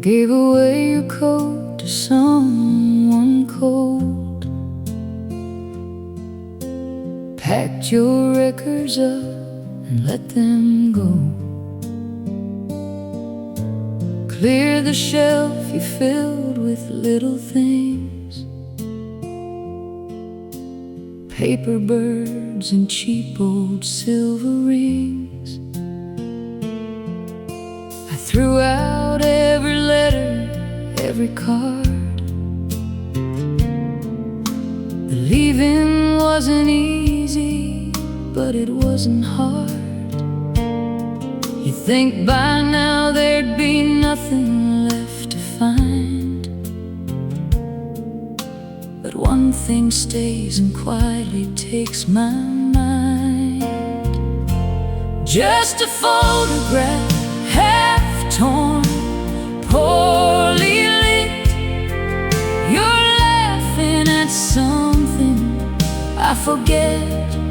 Gave away your coat to someone cold, packed your records up and let them go. Cleared the shelf you filled with little things, paper birds and cheap old silver rings. I threw out every letter, every card. The leaving wasn't easy, but it wasn't hard. You think by now there'd be nothing left to find, but one thing stays and quietly takes my mind. Just a photograph, half torn, poorly lit. You're laughing at something, I forget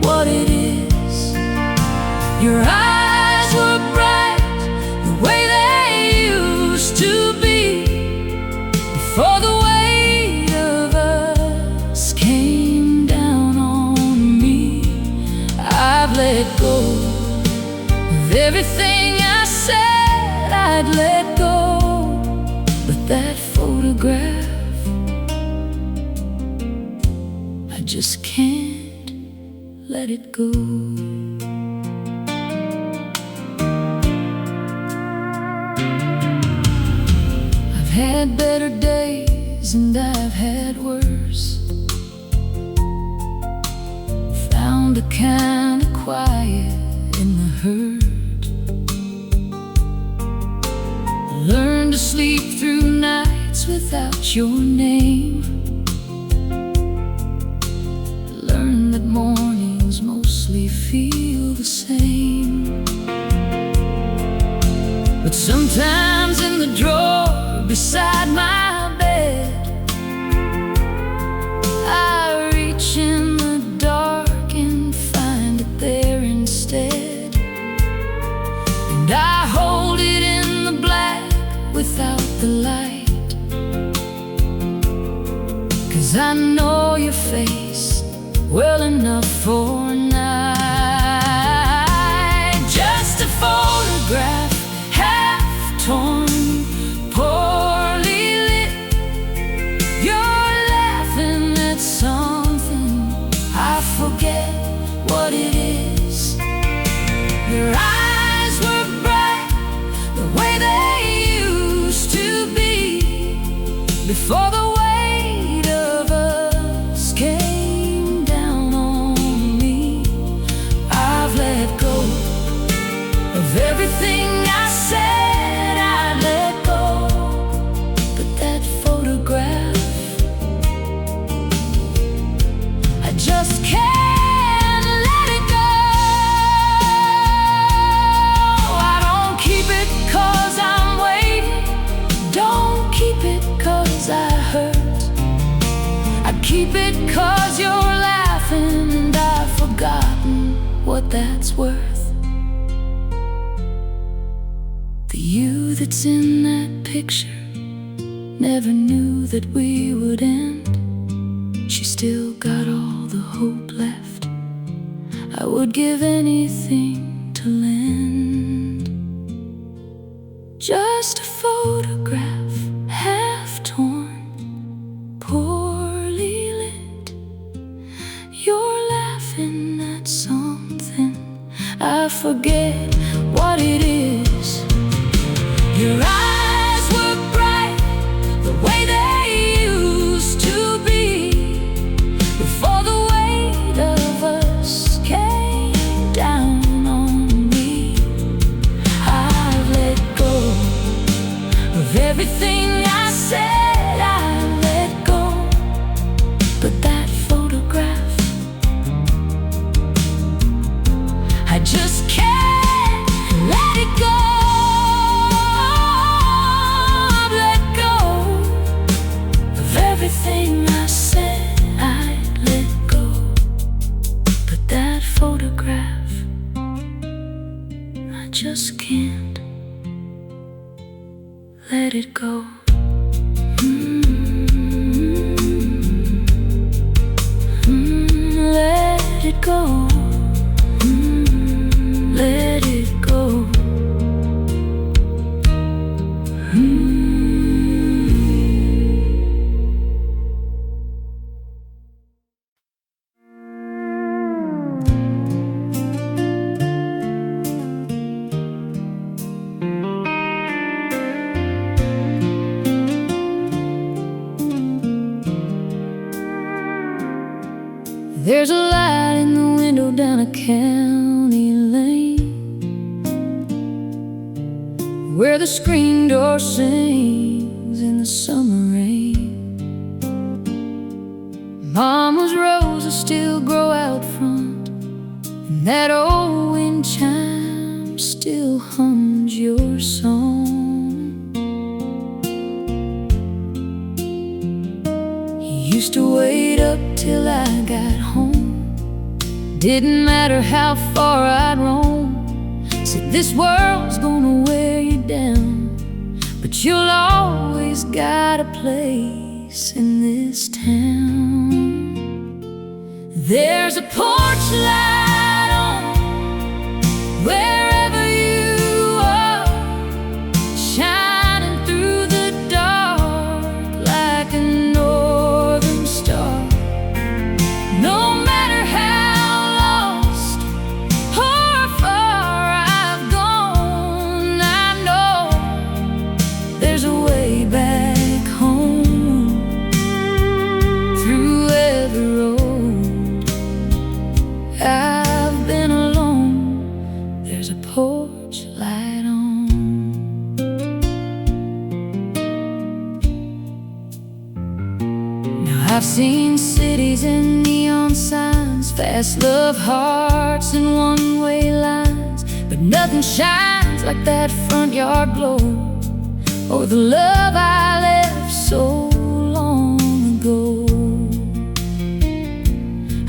what it is. Your eyes were bright, the way they used to be, before the weight of us came down on me. I've let go of everything I said I'd let go, but that photograph, I just can't let it go. I've had better days and I've had worse. Found a kind of quiet in the hurt. Learned to sleep through nights without your name. Learned that mornings mostly feel the same. But sometimes in the drawer beside my bed, I reach in the dark and find it there instead. And I hold it in the black without the light, 'cause I know your face well enough for a night. Just a photograph, half torn, poorly lit. You're laughing at something, I forget what it is. Your eyes were bright, the way they used to be, before the weight of us came down on me. I've let go of everything I said I'd let go, but that photograph, I just can't let it go. I don't keep it 'cause I'm waiting, don't keep it 'cause I hurt. I keep it 'cause you're laughing and I've forgotten what that's worth. The you that's in that picture never knew that we would end. She still got all the hope left, I would give anything to lend. Just a photograph, half torn, poorly lit. You're laughing at something, I forget what it is. Your eyes were bright, the way they used to be, before the weight of us came down on me. I've let go of everything I said I'd let go, but that photograph, I just can't let it go. Let it go. Let it go. There's a light in the window down a county lane, where the screen door sings in the summer rain. Mama's roses still grow out front, and that old wind chime still hums your song. He used to wait up till I got home. Didn't matter how far I'd roam. Said this world's gonna wear you down, but you'll always got a place in this town. There's a porch light on wherever you are, shining through the dark like a northern star. No matter how lost or far I've gone, I know there's a way back home. Through every road I've been alone, there's a porch light on. Now I've seen cities and neon signs, fast love hearts and one-way lines, but nothing shines like that front yard glow, or the love I left so long ago.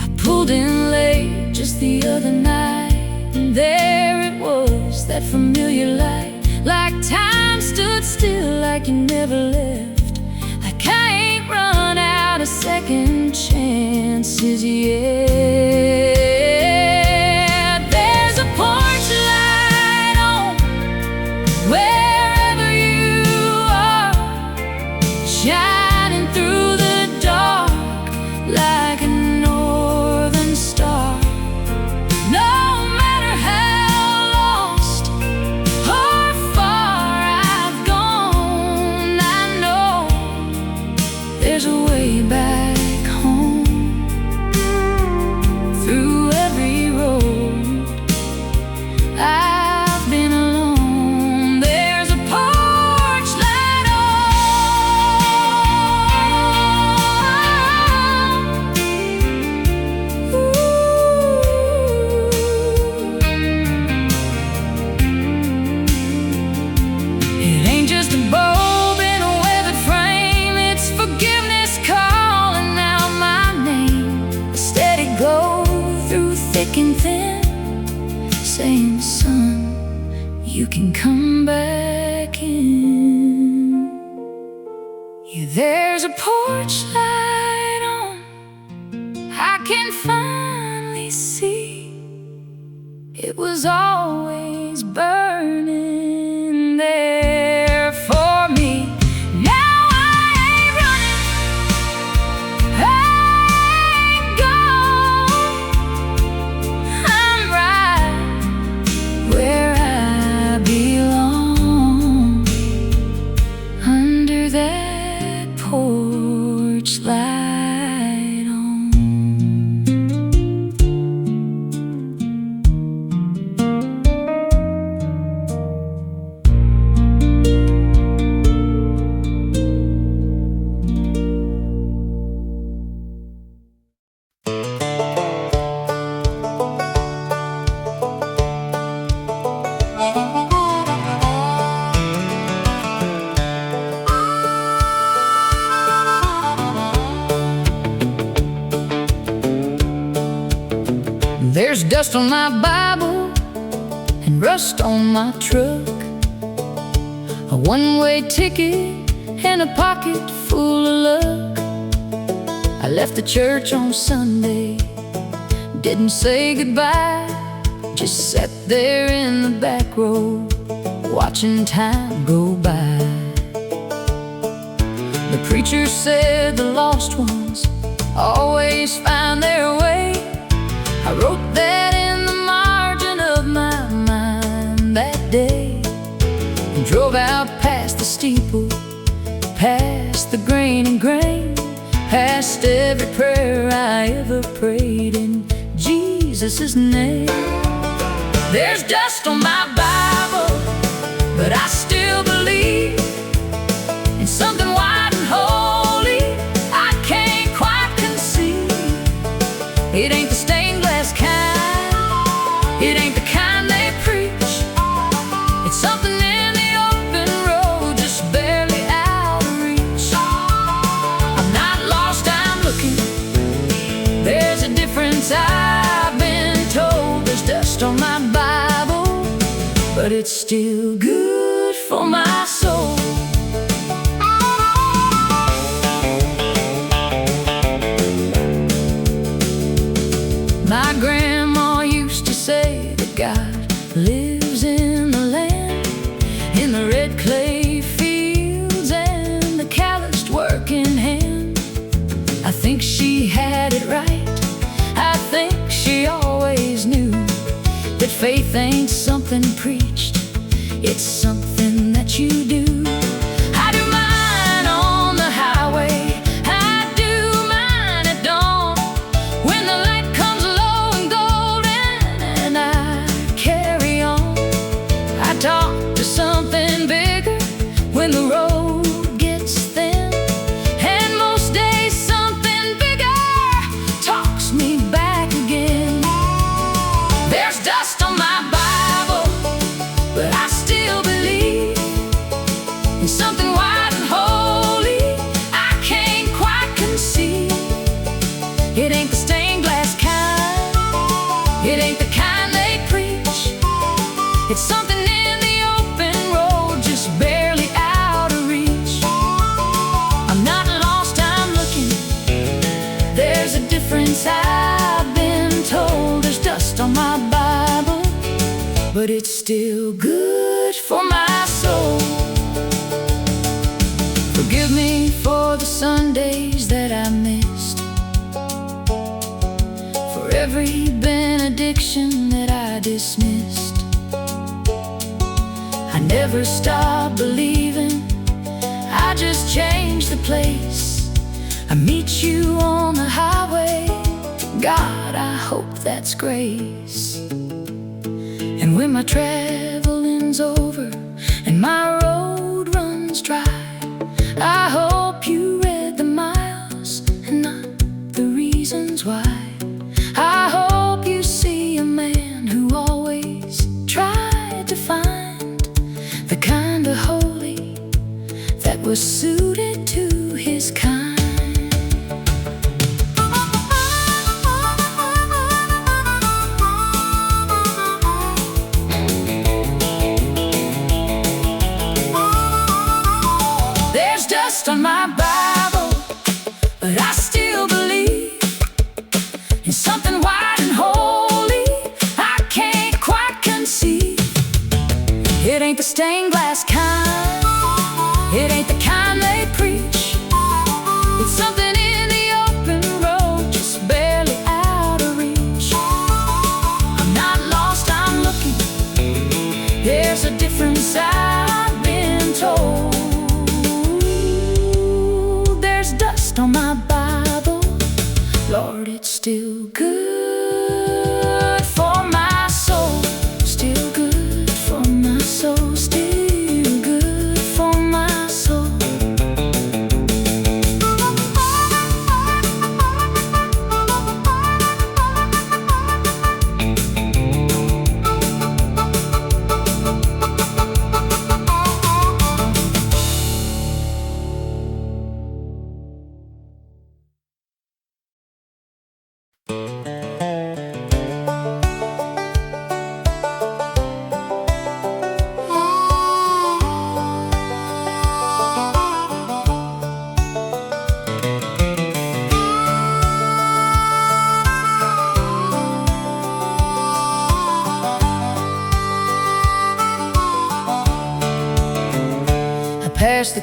I pulled in late just the other night, and there it was, that familiar light, like time stood still, like you never left, like I ain't run out of second chances yet. There's a porch light on wherever you are, shining through the dark like a northern star. No matter how lost or far I've gone, I know there's a way back home. Through every road I've been alone, there's a porch light on. It ain't just a bulb in a weathered frame, it's forgiveness calling out my name. A steady glow through thick and thin, saying, son, you can come back in. Yeah, there's a porch light on, I can finally see it was always burning there for me. Now I ain't running, I ain't gone, I'm right where I belong, under that porch light on. There's dust on my Bible and rust on my truck, a one-way ticket and a pocket full of luck. I left the church on Sunday, didn't say goodbye, just sat there in the back row, watching time go by. The preacher said the lost ones always find their way. I wrote that in the margin of my mind that day, and drove out past the steeple, past the grain and grain, past every prayer I ever prayed in Jesus' name. There's dust on my Bible, but I still believe in something white and holy I can't quite conceive. It ain't the stained glass kind, it ain't the kind they preach. It's something in the open road, just barely out of reach. I'm not lost, I'm looking. There's a difference I've been told. There's dust on my Bible, but it's still good for my soul. My grandma used to say that God lives in the land, in the red clay fields and the calloused working hand. I think she had it right. I think she always knew that faith ain't something preached, it's something that you do. I do mine on the highway, I do mine at dawn, when the light comes low and golden and I carry on. I talk to something bigger when the road gets thin, and most days something bigger talks me back again. There's dust on my Bible, but I still believe in something white and holy I can't quite conceive. It ain't the stained glass kind, it ain't the kind they preach. It's something in the open road, just barely out of reach. I'm not lost, I'm looking. There's a difference I've been told. There's dust on my Bible, but it's still good for my soul. Forgive me for the Sundays that I missed, for every benediction that I dismissed. I never stopped believing, I just changed the place. I meet you on the highway, God, I hope that's grace. And when my traveling's over and my road runs dry, I hope you read the miles and not the reasons why. I hope you see a man who always tried to find the kind of holy that was suited to his kind. There's dust on my Bible, but I still believe in something white and holy I can't quite conceive. It ain't the stained glass kind, it ain't the kind they preach. It's something in the open road, just barely out of reach. I'm not lost, I'm looking. There's a difference I've been told. There's dust on my Bible, Lord, it's still good for my soul. Still good for my soul, still good for my soul.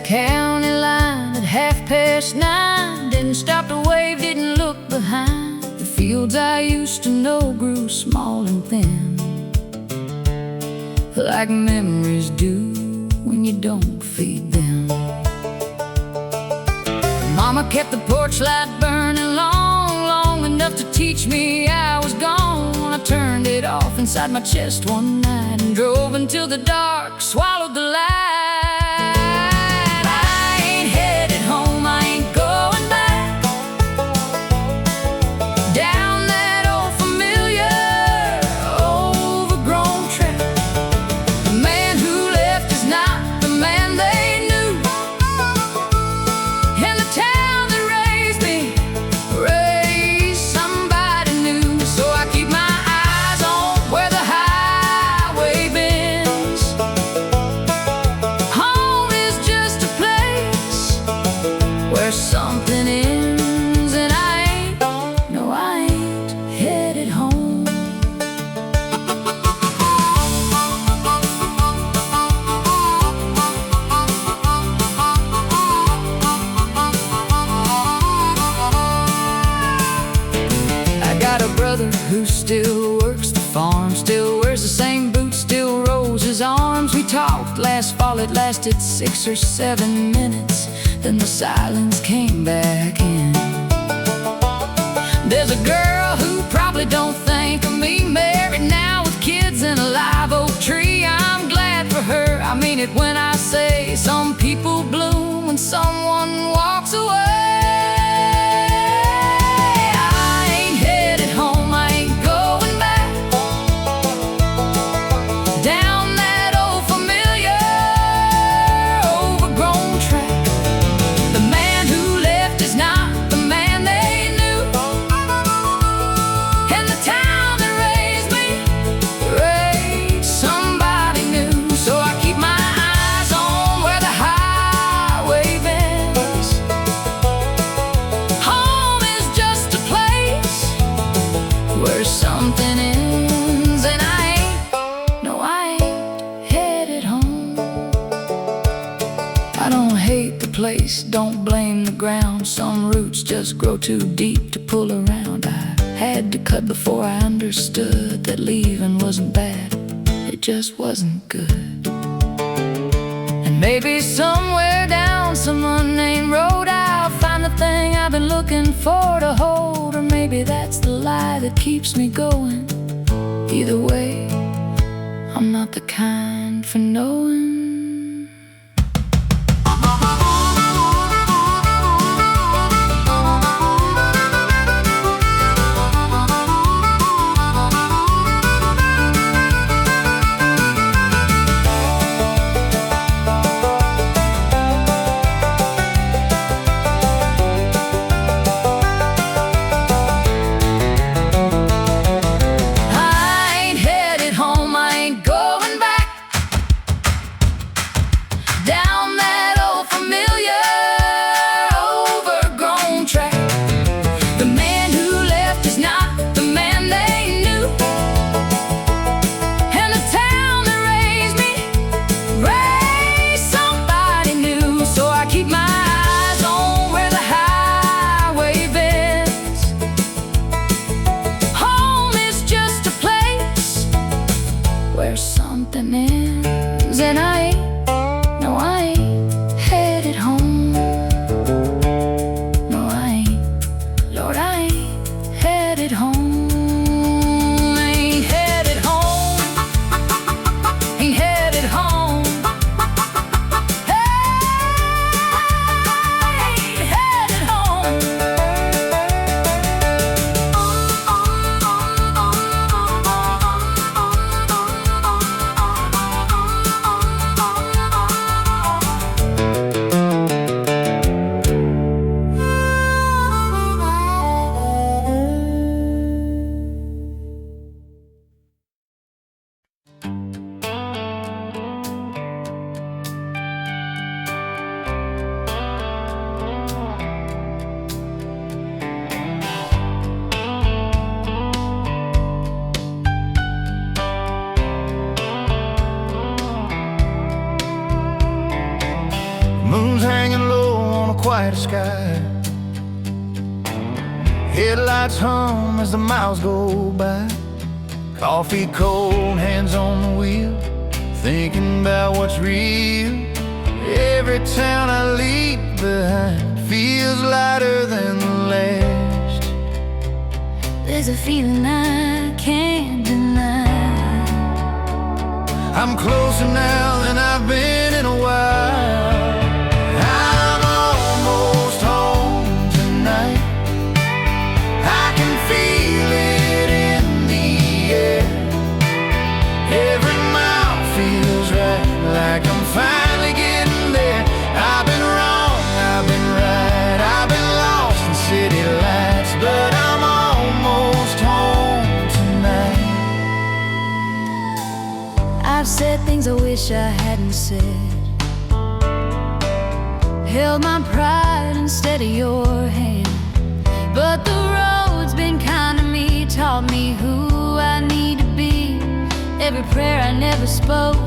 county line at 9:30. Didn't stop to wave, didn't look behind. The fields I used to know grew small and thin, like memories do when you don't feed them. Mama kept the porch light burning long enough to teach me I was gone. I turned it off inside my chest one night and drove until the dark swallowed the light. I ain't headed home, I ain't going back down that old familiar overgrown track. The man who left is not the man they knew, and the town that raised me raised somebody new. So I keep my eyes on where the highway bends. Home is just a place where something ends, and I ain't headed home. I got a brother who still works the farm, still wears the same boots, still rolls his arms. We talked last fall, it lasted 6 or 7 minutes, then the silence came back in. There's a girl who probably don't think of me, married now with kids and a live oak tree. I'm glad for her, I mean it when I say some people bloom when someone walks away. I ain't headed home, I ain't going back down that old familiar overgrown track. The man who left is not the man they knew, and the town that raised me raised somebody new. So I keep my eyes on where the highway bends. Home is just a place where something ends, and I ain't headed home. I don't hate the place, don't blame the ground. Some roots just grow too deep to pull around. I had to cut before I understood that leaving wasn't bad, it just wasn't good. And maybe somewhere down some unnamed road I'll find the thing I've been looking for to hold, or maybe that's the lie that keeps me going. Either way, I'm not the kind for knowing. I ain't headed home, I ain't going back white sky. Headlights hum as the miles go by. Coffee cold, hands on the wheel, thinking about what's real. Every town I leave behind feels lighter than the last. There's a feeling I can't deny. I'm closer now than I've been in a while. I'm almost home tonight. I can feel it in the air. Every mile feels right, like I'm finally getting there. I've been wrong, I've been right, I've been lost in city lights, but I'm almost home tonight. I've said things I wish I hadn't said, held my pride instead of your hand, but the road's been kind to me, taught me who I need to be. Every prayer I never spoke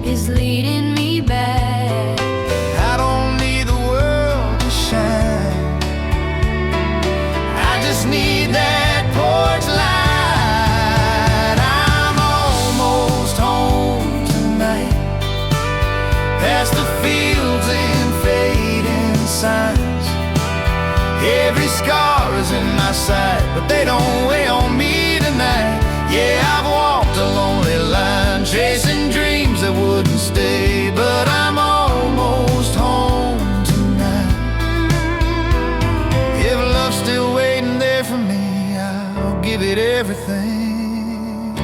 is leading me back. I don't need the world to shine, I just need that porch light. I'm almost home tonight, past the fields and fading signs. Every scar is in my sight, but they don't weigh on me tonight. Yeah, I've walked a lonely line, chasing dreams that wouldn't stay, but I'm almost home tonight. If love's still waiting there for me, I'll give it everything.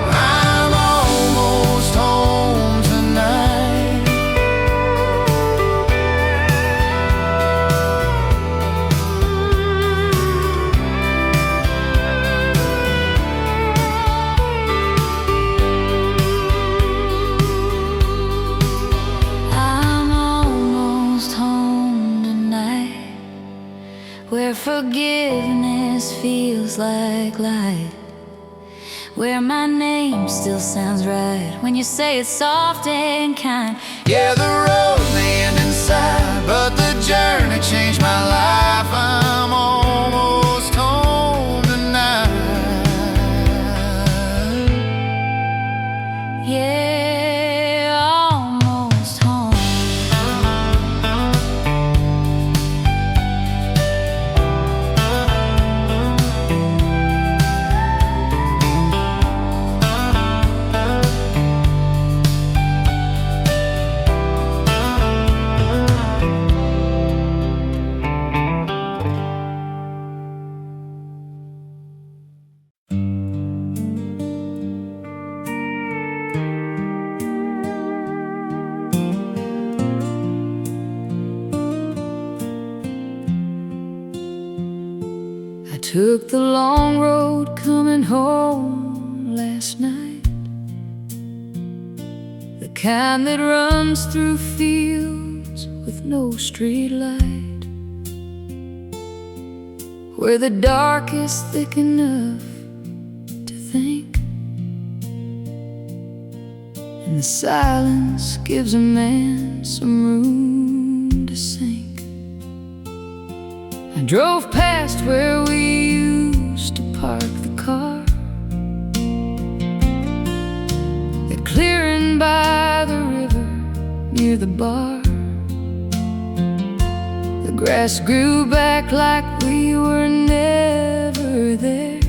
I'm almost home tonight. Where forgiveness feels like light, where my name still sounds right when you say it's soft and kind. Yeah, the road may end inside, but the journey changed my life. I'm almost home tonight. Yeah, almost home. Took the long road coming home last night, the kind that runs through fields with no street light, where the dark is thick enough to think, and the silence gives a man some room to sink. I drove past where we used to park the car, that clearing by the river near the bar. The grass grew back like we were never there,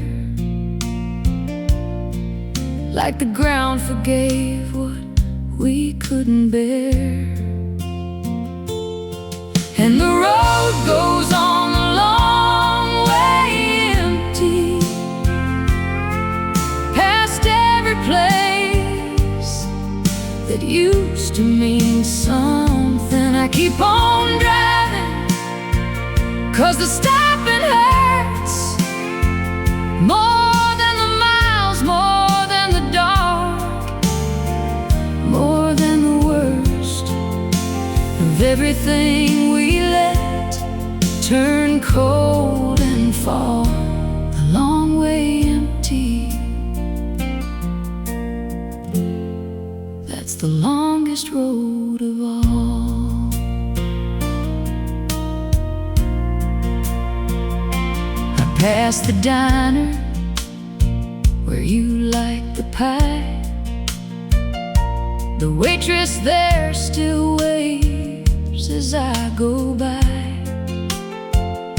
like the ground forgave what we couldn't bear. And the road goes on a long way empty, past every place that used to mean something. I keep on driving, 'cause the stopping hurts more than the miles, more than the dark, more than the worst of everything we let turn cold and fall the long way empty. That's the longest road of all. past the diner where you like the pie. The waitress there still waves as I go by.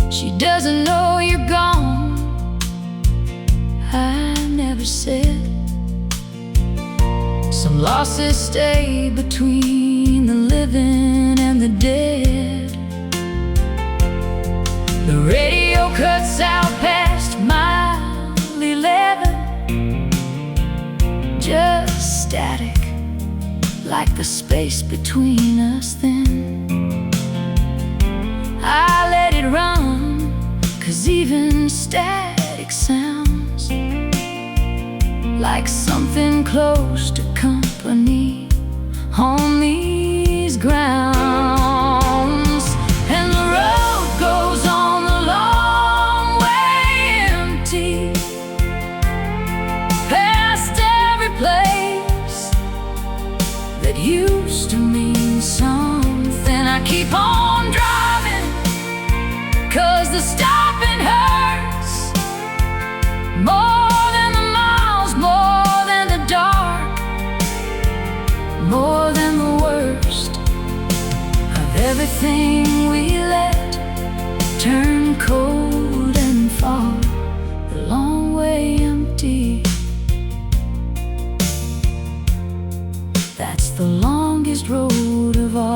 She doesn't know you're gone, I never said. Some losses stay between the living and the dead. The radio cuts out past mile 11, just static, like the space between us then. I let it run, 'cause even static sounds like something close to company on these grounds. And the road goes on the long way empty, past every place that used to mean something. I keep on driving, 'cause the stopping hurts more than the miles, more than the dark, more than the worst of everything we let turn cold and fall the long way empty. That's the longest road of all.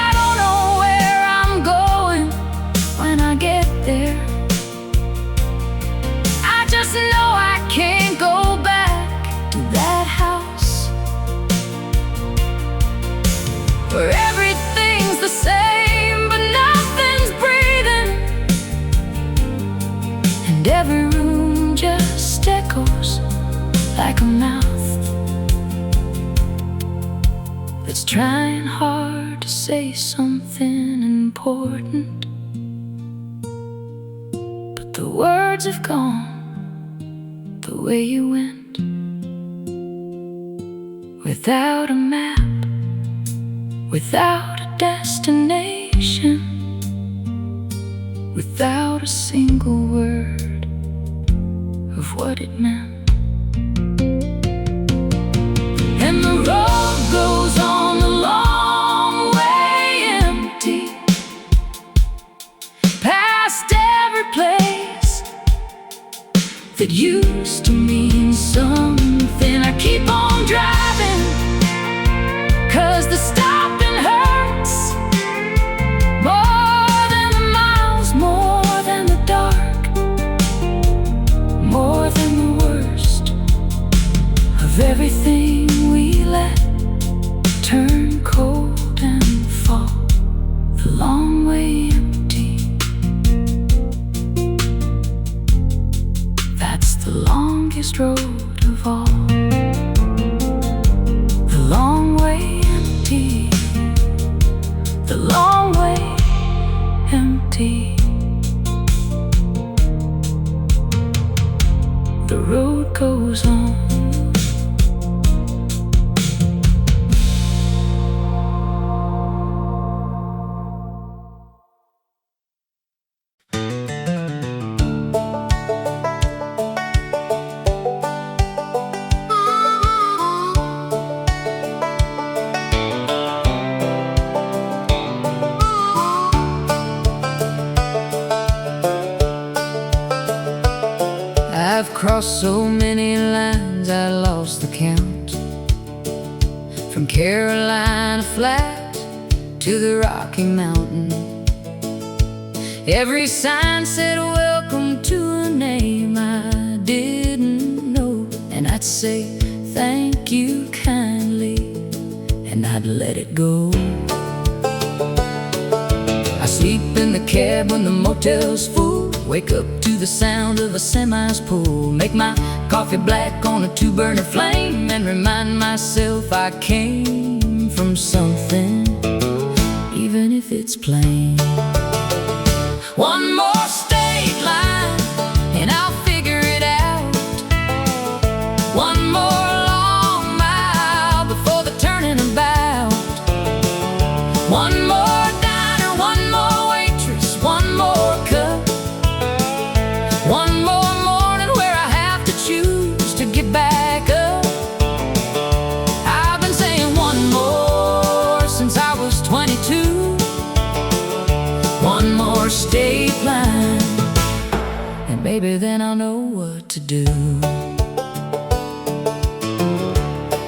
I don't know where I'm going when I get there. I just know I can't go back to that house where everything's the same but nothing's breathing, and every room just echoes like a mouth that's trying hard to say something important, but the words have gone the way you went. Without a map, without a destination, without a single word of what it meant. And the road goes on the long way empty, past every place that used to mean something. I keep on driving, 'cause the stopping hurts more than the miles, more than the dark, more than the worst of everything we let turn cold and fall the long way empty. That's the longest road of all. The long way empty, the long way empty. The road goes on. I've crossed so many lines I lost the count, from Carolina flat to the Rocky Mountain. Every sign said welcome to a name I didn't know, and I'd say thank you kindly, and I'd let it go. I sleep in the cab when the motel's full, wake up to the sound of a semi's pull, make my coffee black on a 2-burner flame, and remind myself I came from something, even if it's plain. One more state line and I'll figure it out. One more long mile before the turning about. One more diner, one more waitress, one 22. One more state line, and maybe then I'll know what to do.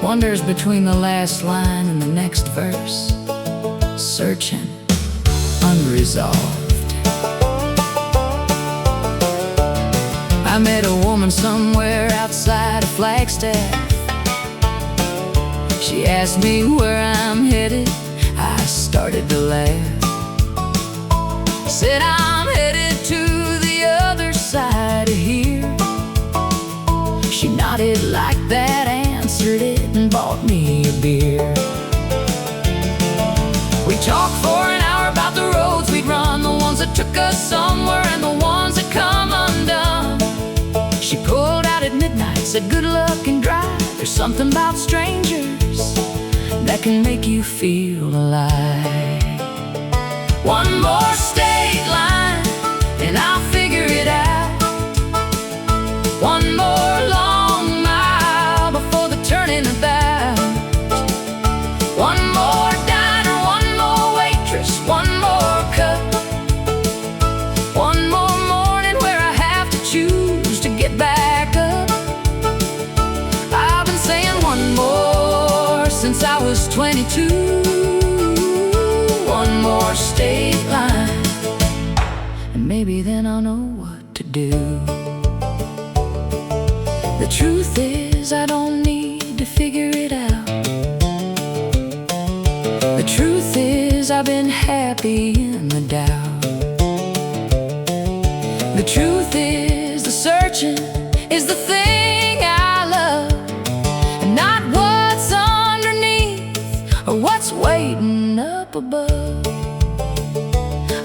Wanders between the last line and the next verse, searching, unresolved. I met a woman somewhere outside of Flagstaff. She asked me where I'm headed. I started to laugh. Said I'm headed to the other side of here. She nodded like that, answered it, and bought me a beer. We talked for an hour about the roads we'd run, the ones that took us somewhere and the ones that come undone. She pulled out at midnight, said good luck and drive. There's something about strangers that can make you feel alive. One more state line, and I'll figure it out. One more long mile before the turning about. One more diner, one more waitress, one more cup. One more morning where I have to choose to get back up. I've been saying one more since I was 22. One more state line, and maybe then I'll know what to do. The truth is I don't need to figure it out. The truth is I've been happy in the doubt. The truth is the searching is the thing I love, and not what's underneath or what's waiting up above.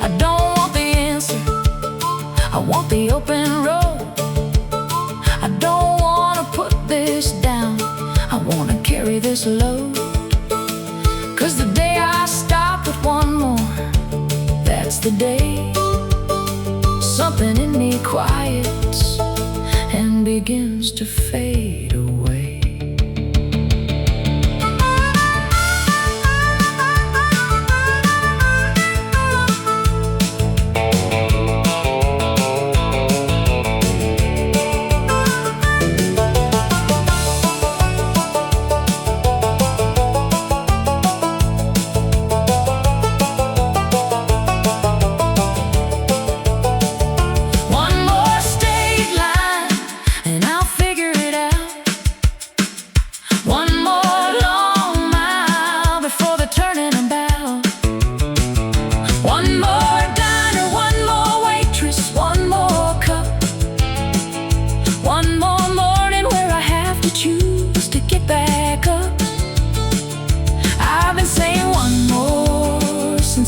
I don't want the answer, I want the open road. I don't want to put this down, I want to carry this load. 'Cause the day I stop with one more, that's the day something in me quiets and begins to fade away.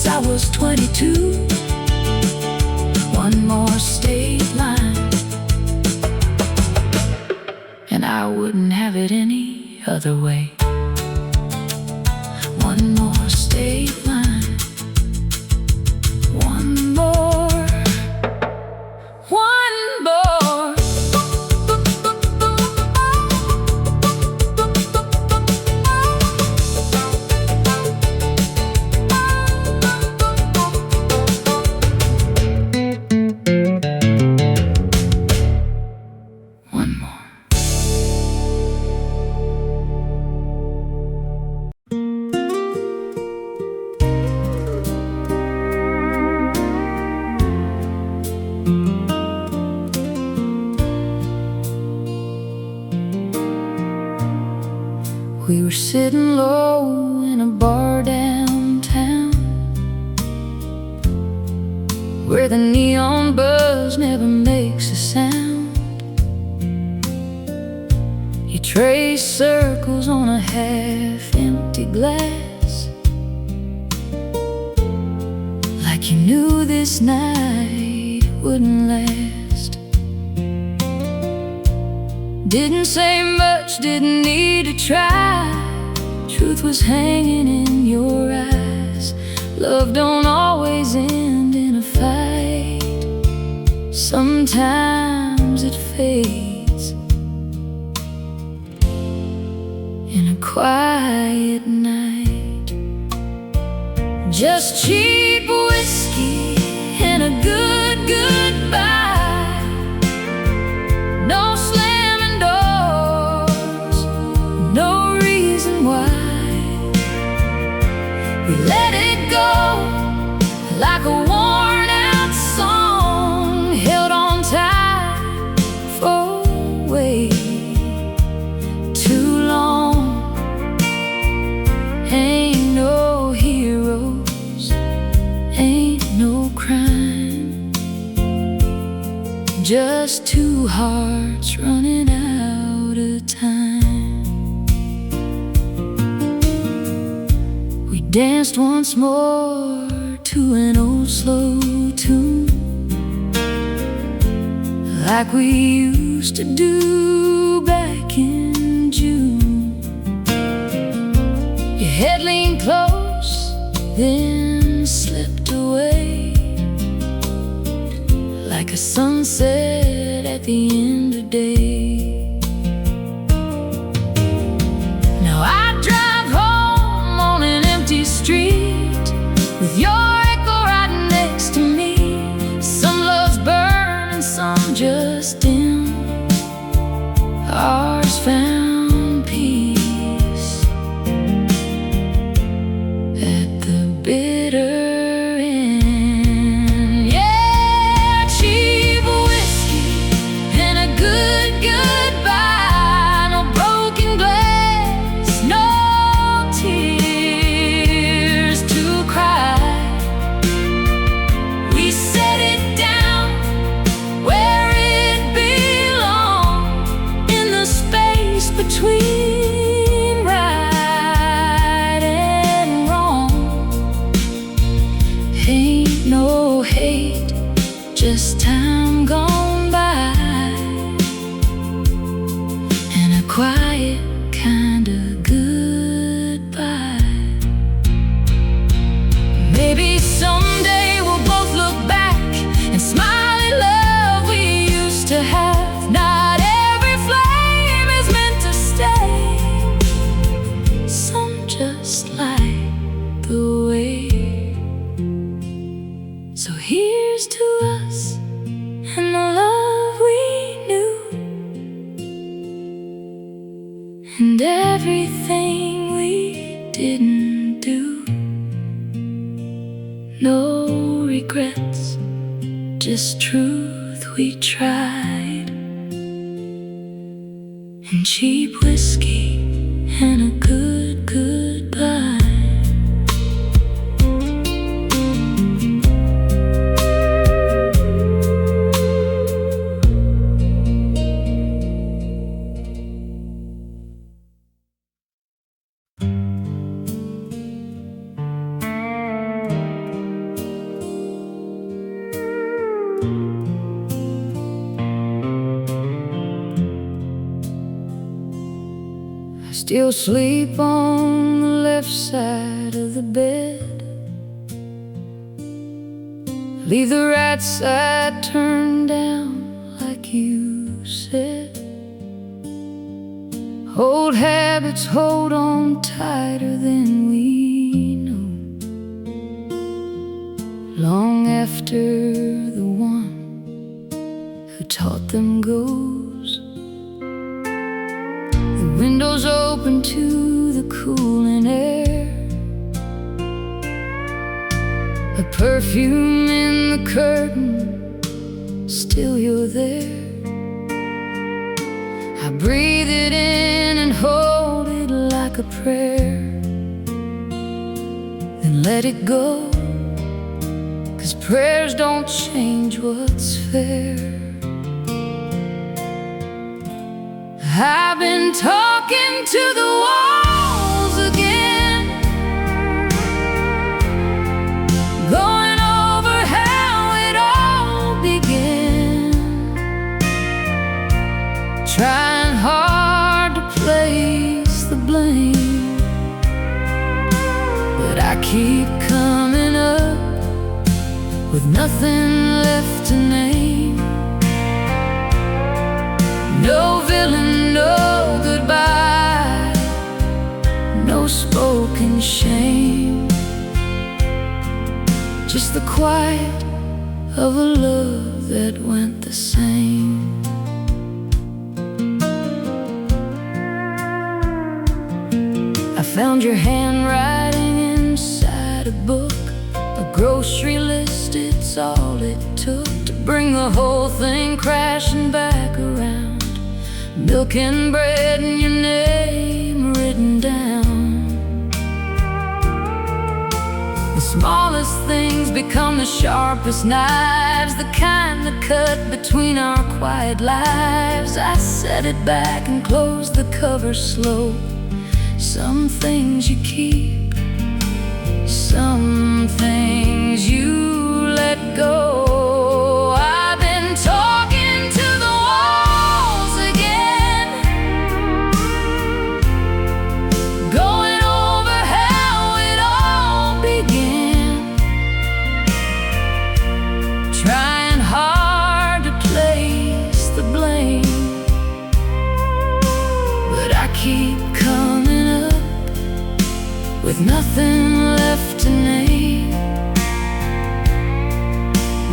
I was 22. One more state line, and I wouldn't have it any other way. One more state line, one more, one more. We were sitting low in a bar downtown, where the neon buzz never makes a sound. You trace circles on a half-empty glass, like you knew this night wouldn't last. Didn't say much, didn't need to try. Truth was hanging in your eyes. Love don't always end in a fight. Sometimes it fades in a quiet night. Just cheap whiskey and a good goodbye. No slamming doors, no reason why. We let it go like a worn out song, held on tight for way too long. Ain't no heroes, ain't no crime, just two hearts running out of time. We danced once more to an old slow tune, like we used to do back in June. Your head leaned close, then slipped away, like a sunset at the end of day. Now I drive home on an empty street with your just dim. Ours found peace at the bitter end. Yeah, cheap whiskey and a good goodbye. No broken glass, no tears to cry. We set it down where between right and wrong. Ain't no hate, just time gone by, and a quiet kind of goodbye. Maybe someday we'll both look back and smile at love we used to have. Not every flame is meant to stay, some just like the way. So here's to us and the love we knew, and everything we didn't do. No regrets, just truth we tried, and cheap whiskey and a good goodbye. Still sleep on the left side of the bed, leave the right side turned down like you said. Old habits hold on tighter than we know, long after the one who taught them goes. Windows open to the cooling air, a perfume in the curtain, still you're there. I breathe it in and hold it like a prayer, then let it go, 'cause prayers don't change what's fair. I've been talking to the walls again, going over how it all began, trying hard to place the blame, but I keep coming up with nothing left to name. No villain, no goodbye, no spoken shame. just the quiet of a love that went the same. I found your handwriting inside a book, a grocery list, it's all it took to bring the whole thing crashing back around. Milk and bread and your name written down. The smallest things become the sharpest knives, the kind that cut between our quiet lives. I set it back and closed the cover slow. Some things you keep, some things you let go. I've been talking to the walls again, going over how it all began, trying hard to place the blame, but I keep coming up with nothing left to name.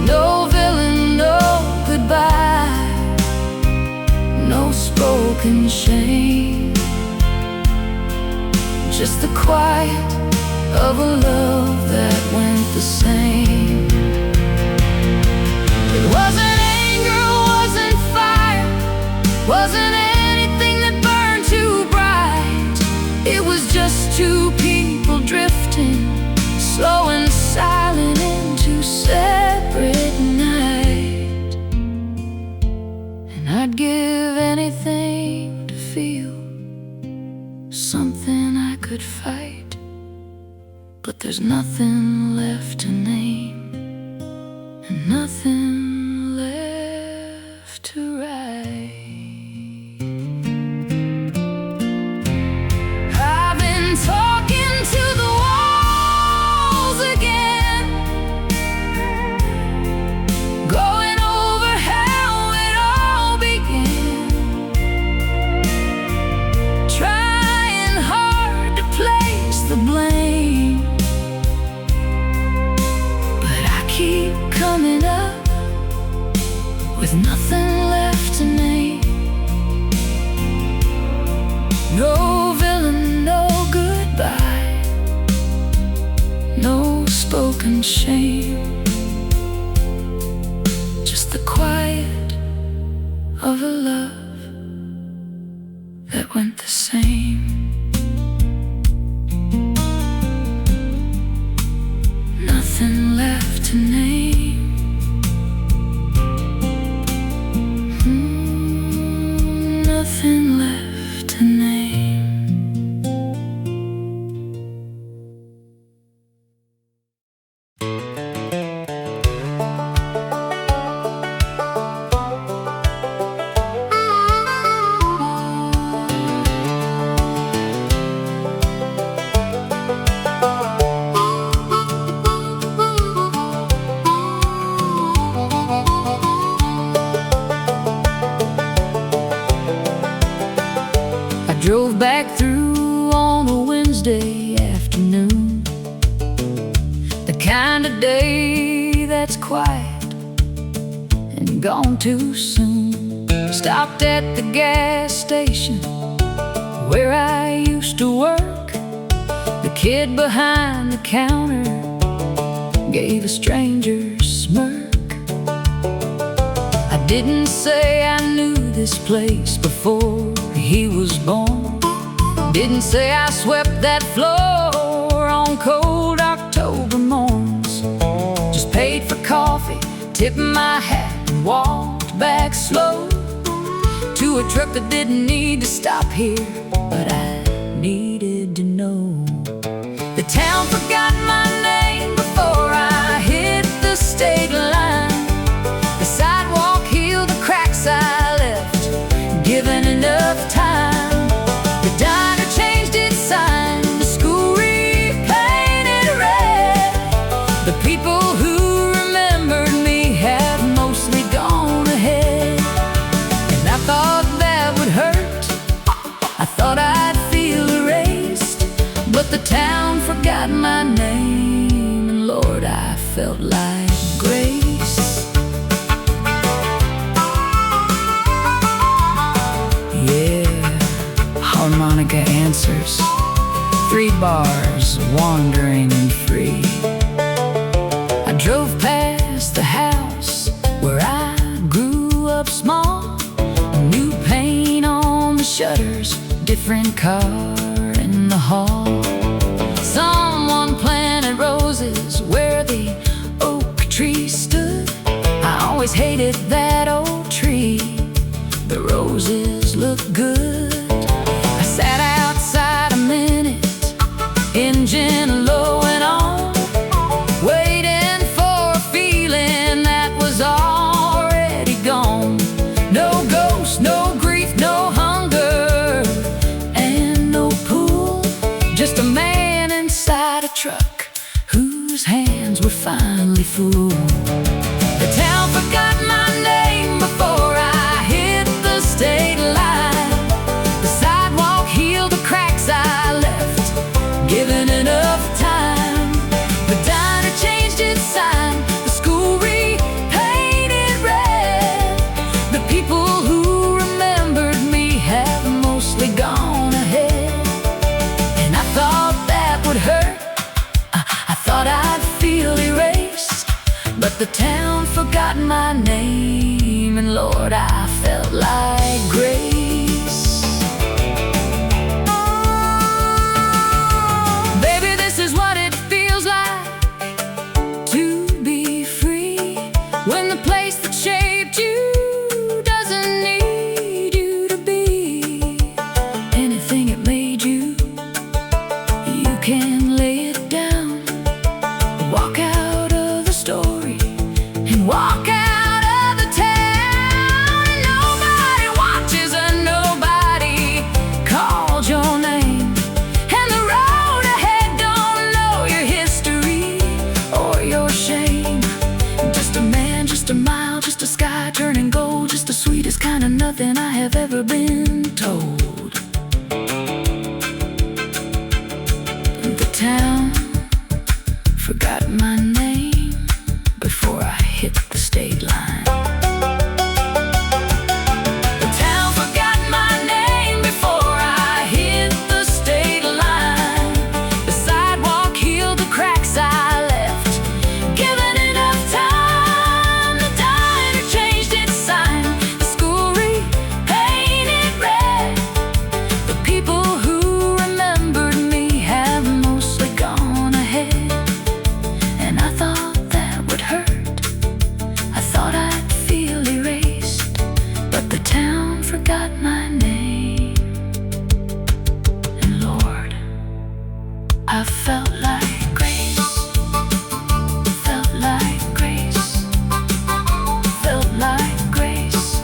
No villain, no goodbye, no spoken shame, just the quiet of a love that went the same. It wasn't anger, wasn't fire, wasn't anything that burned too bright. It was just two people drifting, slow and silent into separate night. And I'd give anything to feel something I could fight, but there's nothing left to name and nothing left to write. Talking to the walls again, going over how it all began, trying hard to place the blame, but I keep coming up with nothing left to name. No villain, no goodbye, no spoken shame, just the quiet of a love that went the same. Nothing left to name. Nothing left to name. Drove back through on a Wednesday afternoon, the kind of day that's quiet and gone too soon. Stopped at the gas station where I used to work. The kid behind the counter gave a stranger a smirk. I didn't say I knew this place before he was born. Didn't say I swept that floor on cold October morns. Just paid for coffee, tipped my hat, and walked back slow to a truck that didn't need to stop here, but I needed to know. The town forgot my name before I hit the state line. The sidewalk healed the cracks I left, given enough time. The diner changed its sign, the school repainted red. The people who remembered me have mostly gone ahead. And I thought that would hurt, I thought I'd feel erased, but the town forgot my name, and Lord, I felt like grace. Yeah, harmonica answers, 3 bars, wandering and free. I drove past the house where I grew up small. New paint on the shutters, different car in the hall. Someone planted roses where the oak tree stood. I always hated that old tree. The roses look good. I sat outside a minute, engine low and on, waiting for a feeling that was already gone. No ghost, no grief, no hunger, and no pool. Just a man inside a truck whose hands were finally full. The town forgot my name before I hit the state line. The sidewalk healed the cracks I left, given enough time. The diner changed its sign, the school repainted red. The people who remembered me have mostly gone ahead. And I thought that would hurt, I thought I'd feel erased. But the town forgot my name, and Lord, I felt like grace. Baby, this is what it feels like to be free, when the place that shaped you doesn't need you to be anything it made you. You can lay it down, walk out of the story, and walk out of the town. And nobody watches and nobody called your name. And the road ahead don't know your history or your shame. Just a man, just a mile, just a sky turning gold, just the sweetest kind of nothing I have ever been told. The town forgot my name before I hit the state line. The town forgot my name before I hit the state line. The sidewalk healed the cracks I left, given enough time. The diner changed its sign, the school repainted red. The people who remembered me have mostly gone ahead. And I thought that would hurt, I thought I'd feel erased. But the town forgot my name, and Lord, I felt like grace. Felt like grace. Felt like grace.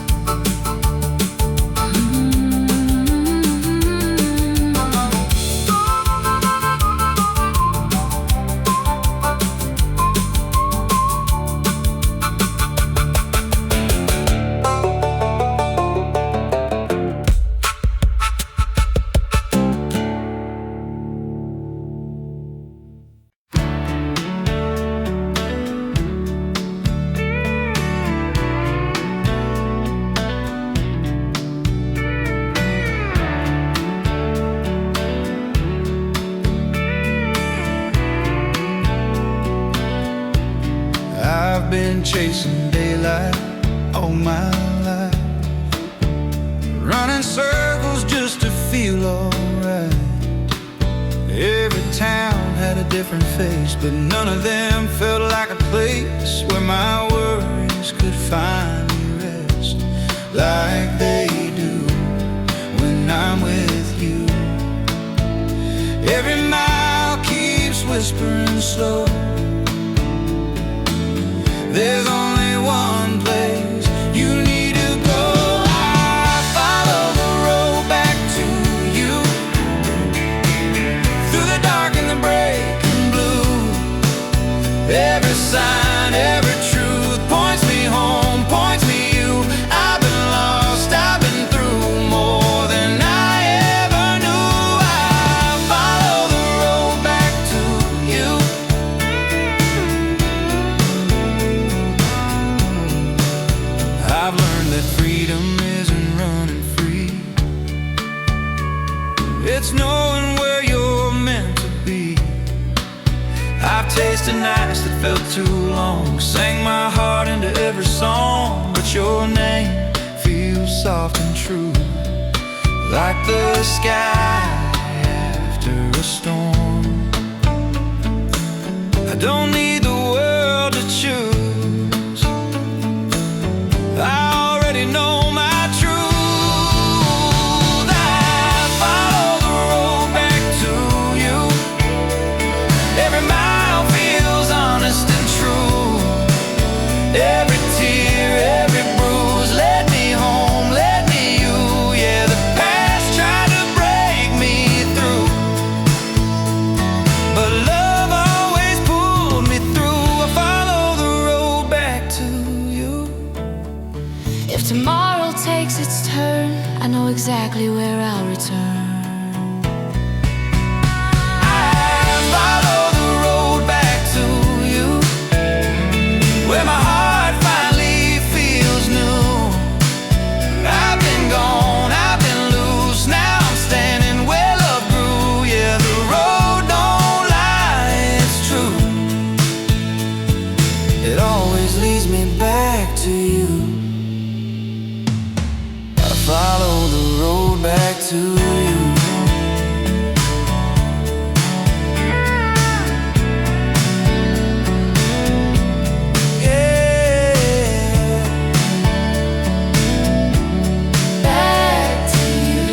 I've been chasing daylight all my life, running circles just to feel alright. Every town had a different face, but none of them felt like a place where my worries could finally rest, like they do when I'm with you. Every mile keeps whispering slow, there's only one place you need to go. I follow the road back to you, through the dark and the breaking blue. Every sign, every truth points me home, points me you. I've been lost, I've been through more than I ever knew. I follow the road back to you. felt too long. Sang my heart into every song, but your name feels soft and true, like the sky after a storm. I don't need the world to choose, I already know my truth. I follow the road back to you. Every mile feels honest and true. Every tear, every bruise led me home, led me you. Yeah, the past tried to break me through, but love always pulled me through. I follow the road back to you. If tomorrow takes its turn, I know exactly where I'll return. I follow the road back to you, where my heart finally feels new. I've been gone, I've been loose, now I'm standing where love grew. Yeah, the road don't lie, it's true. It always leads me back to you. I follow the road back to you. Yeah. Back to you.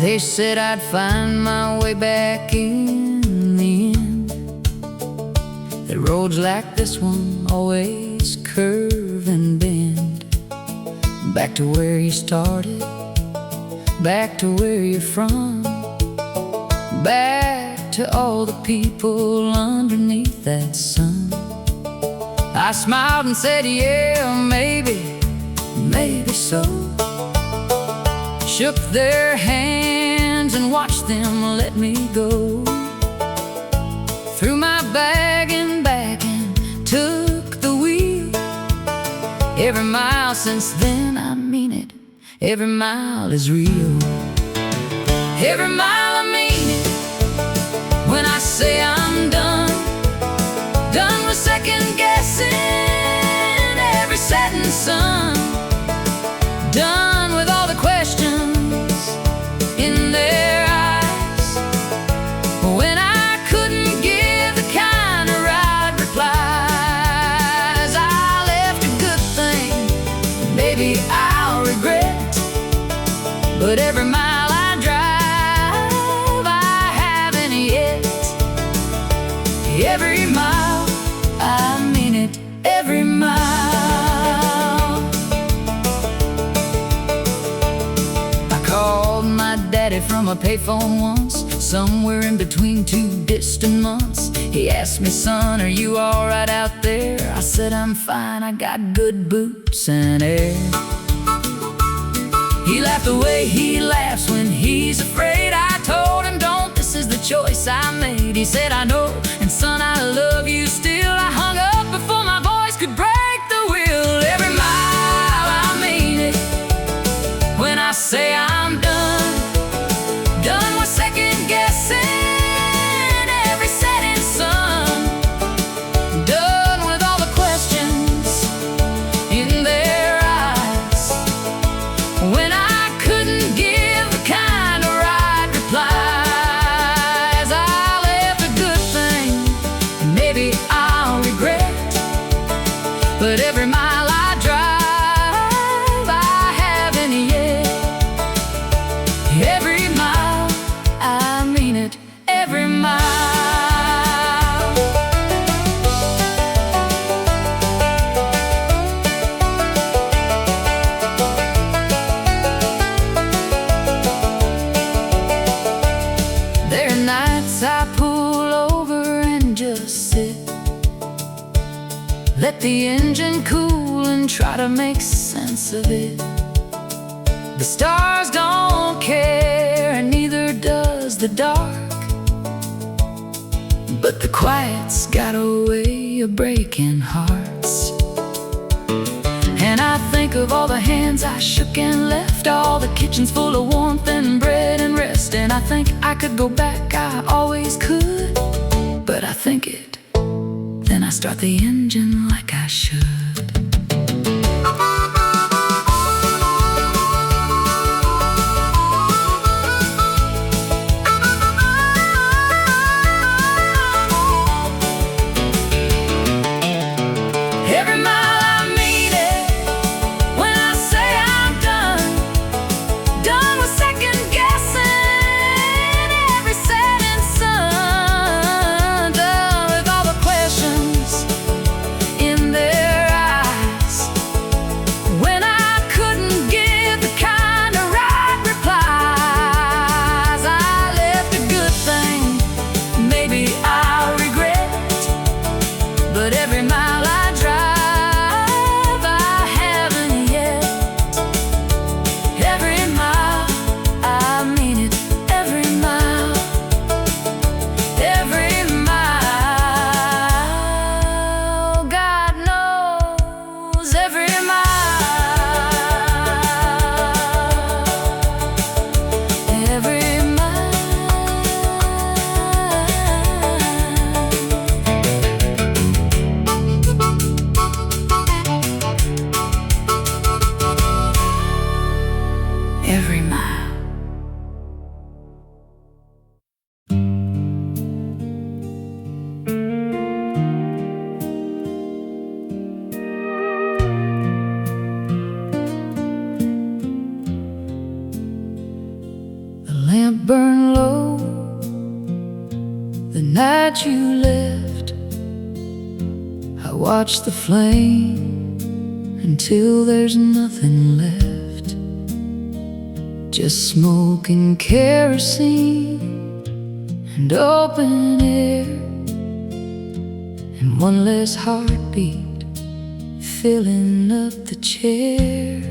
They said I'd find my way back in the end, that roads like this one always curve and bend. Back to where you started, back to where you're from, back to all the people underneath that sun. I smiled and said, yeah, maybe, maybe so. Shook their hands and watched them let me go. Threw my bag and back and took the wheel. Every mile since then, I mean it, every mile is real. Every mile I mean it, when I say I'm done. Done with second guessing every setting sun. Done with all the questions in their eyes, when I couldn't give the kind of right replies. I left a good thing, maybe I'll regret, but every mile I drive, I haven't yet. Every mile, I mean it, every mile. Daddy from a payphone once, somewhere in between two distant months. He asked me, son, are you alright out there? I said, I'm fine, I got good boots and air. He laughed the way he laughs when he's afraid. I told him, don't, this is the choice I made. He said, I know, and son, I love you still. I hung up before my voice could break the wheel. Every mile, I mean it, when I say I'm done. Done with second guessing every setting sun. Done with all the questions in their eyes, when I couldn't give the kind of right replies. I left a good thing, maybe I'll regret, but every mile I drive, I haven't yet. Every mile, I mean it, every mile. to make sense of it. The stars don't care, and neither does the dark. But the quiet's got a way of breaking hearts. And I think of all the hands I shook and left, all the kitchens full of warmth and bread and rest. And I think I could go back, I always could. But I think it, then I start the engine like I should. Burn low the night you left. I watched the flame until there's nothing left, just smoke and kerosene and open air, and one less heartbeat filling up the chair.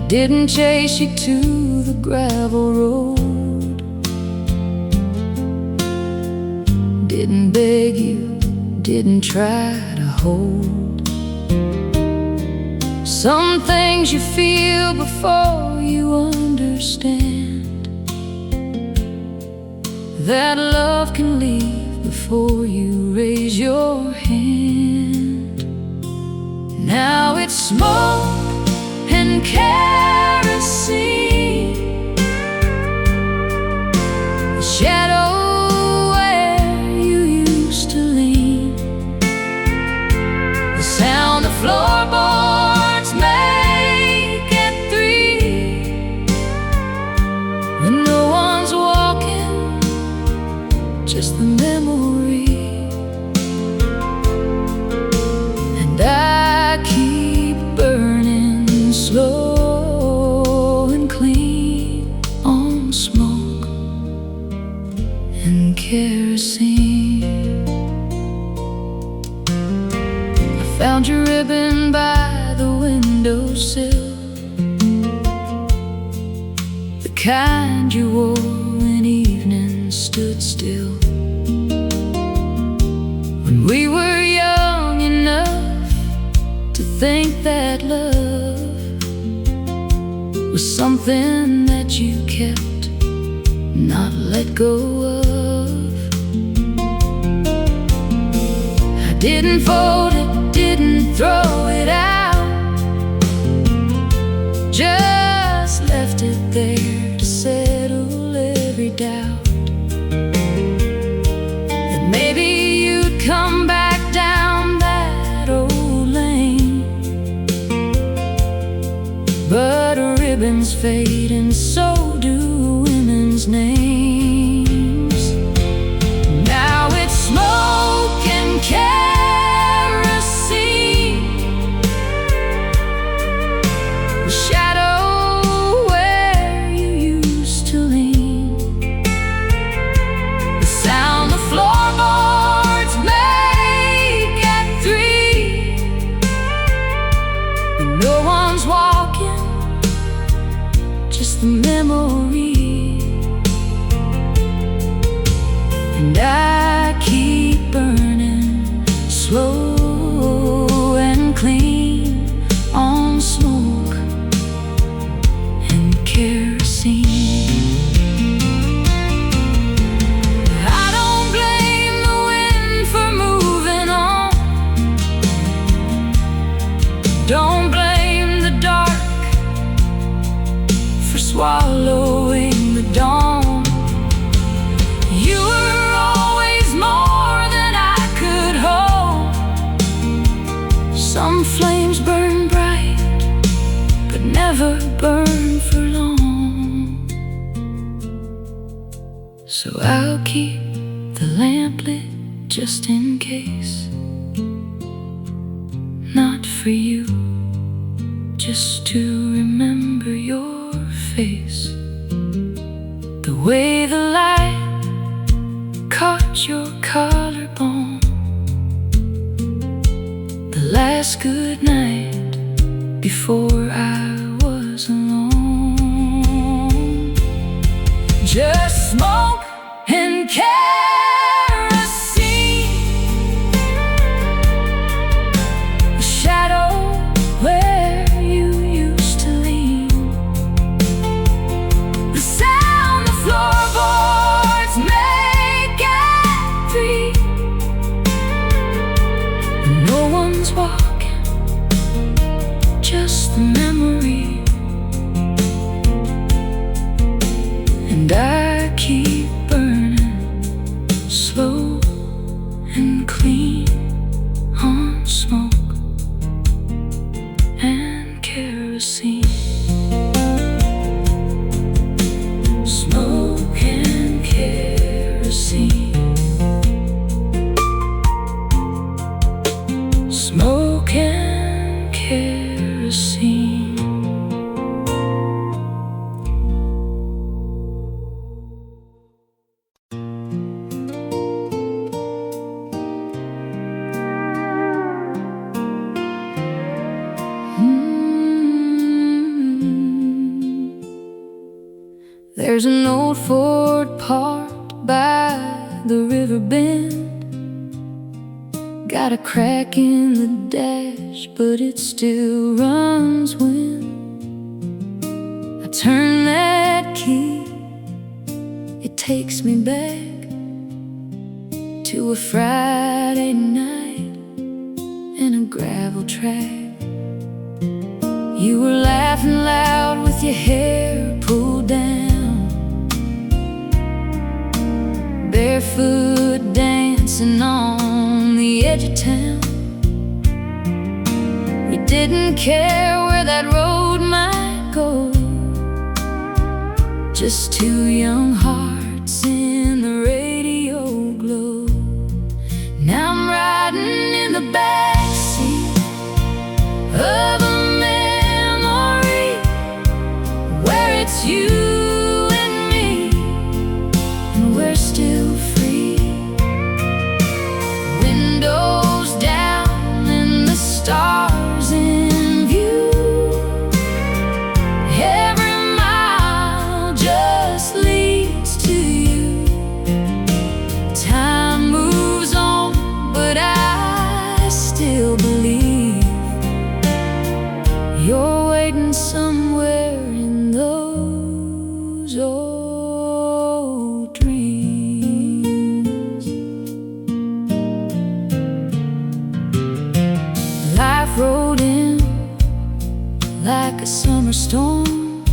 Didn't chase you to the gravel road, didn't beg you, didn't try to hold. Some things you feel before you understand, that love can leave before you raise your hand. Now it's smoke and kerosene, the shadow where you used to lean, the sound of floorboards make at 3, when no one's walking, just the memory. And I keep burning slow and clean on smoke and kerosene. I found your ribbon by the windowsill, the kind you wore when evening stood still, when we were young enough to think that love was something that you kept, not let go of. I didn't fold it, didn't throw it out, just left it there to settle every doubt. That maybe you'd come back down that old lane, but ribbons fade and so do women's names. Now it's smoke and kerosene, the shadow where you used to lean, the sound the floorboards make at 3, No one's walking, just the memory. And I keep burning slow and clean on smoke and kerosene. I don't blame the wind for moving on. Don't blame the dark for swallowing the dawn. You were always more than I could hold. Some flames burn bright, but never burn for long. So I'll keep the lamp lit just in case. Not for you, just to remember your face. The way the light caught your collarbone, the last good night before I was alone. Just smoke and kerosene, the shadow where you used to lean, the sound the floorboards make at 3. No one's walking, just the memory. And I keep burning slow and clean on smoke and kerosene. Smoke and kerosene. Smoke and kerosene. There's an old Ford parked by the river bend. Got a crack in the dash, but it still runs when I turn that key. It takes me back to a Friday night in a gravel track. You were laughing loud with your hair pulled down, barefoot dancing on the edge of town. You didn't care where that road might go, just two young hearts in the radio glow. Now I'm riding in the backseat of a memory where it's you and me, and we're still free. Windows down and the stars in view. Every mile just leads to you. Time moves on, but I still believe you're waiting somewhere in those old dreams. Life rolled in like a summer storm,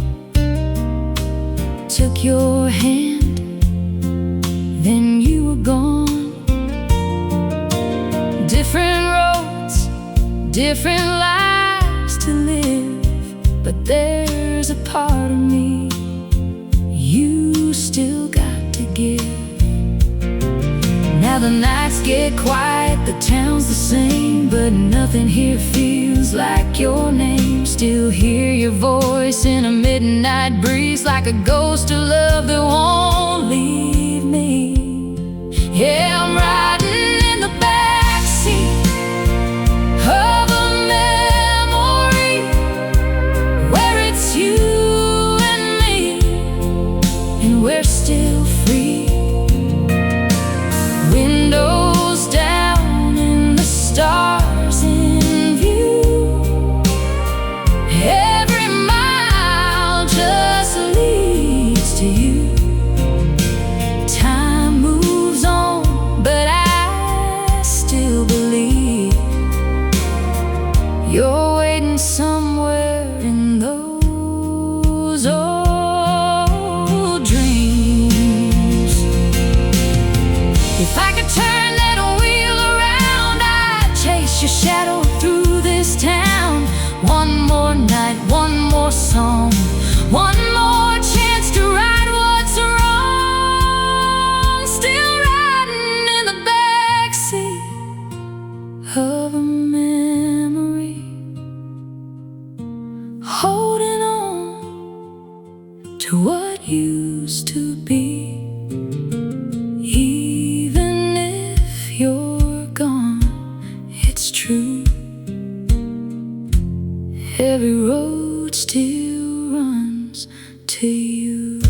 took your hand, then you were gone. Different roads, different lives to live, but there's a part of me you still got to give. Now the nights get quiet, the town's the same, but nothing here feels like your name. Still hear your voice in a midnight breeze, like a ghost of love that won't leave me. Yeah, I'm riding in the backseat of a memory holding on to what used to be. Even if you're gone, it's true. Every road still runs to you.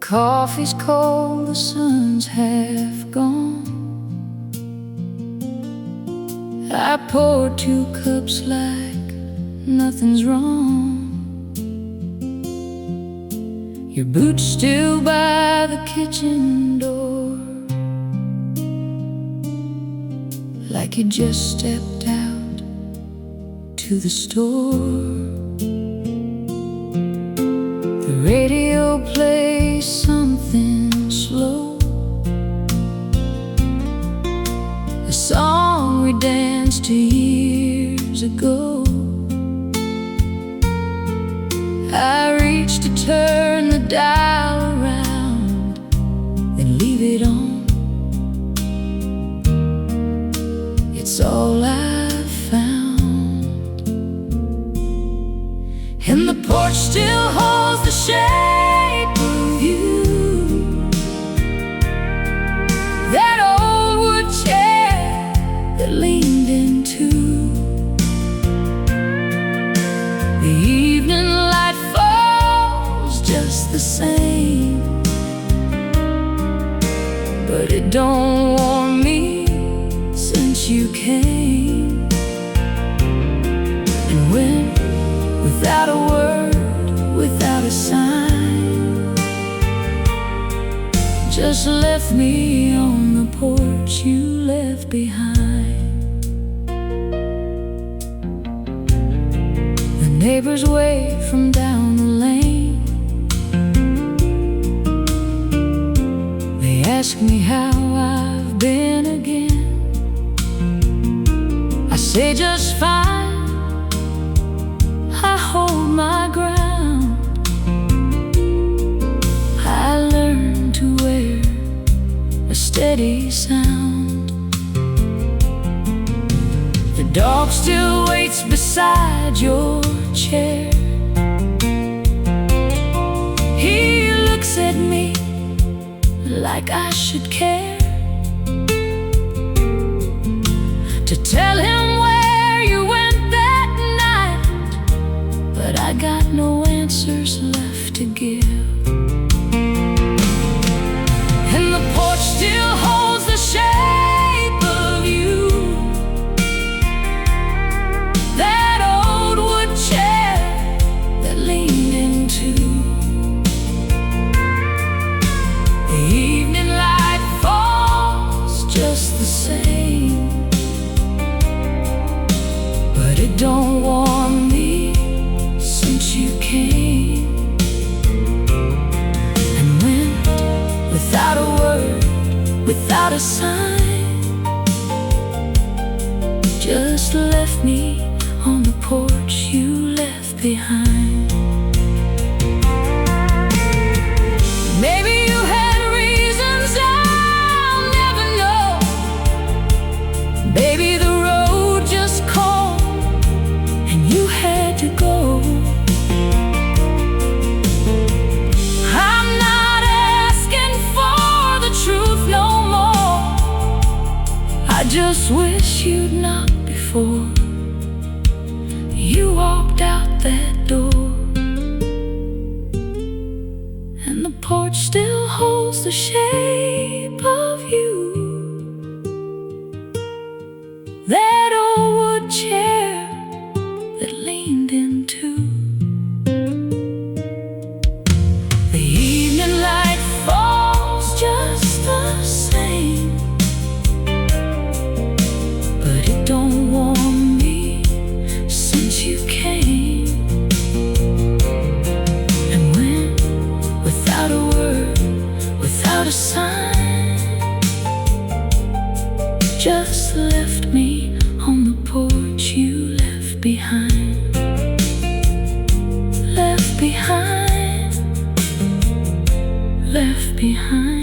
Coffee's cold, the sun's half gone. I poured 2 cups like nothing's wrong. Your boots still by the kitchen door, like you just stepped out to the store. The radio plays something slow, a song we danced to years ago. I reach to turn the dial around, then leave it on. It's all I've found, and the porch still holds the shape of you. That old wood chair that leaned into. The evening light falls just the same, but it don't warm me since you came. And when, without a word, without a sign, just left me on the porch you left behind. The neighbors wave from down the lane. They ask me how I've been again. I say just fine, I hold my ground. I learned to wear a steady sound. The dog still waits beside your chair. He looks at me like I should care to tell him where you went that night, but I got no answers left to give. And the porch still holds the shape of you. That old wood chair that leaned into. The evening light falls just the same, but it don't warm me since you came. And when, without a word, without a sign, just left me on the porch you left behind. Maybe you had reasons I'll never know. Baby, the road just called and you had to go. I'm not asking for the truth no more. I just wish you'd knocked before you walked out that door. And the porch still holds the shape of you. That old wood chair that leaned into. behind.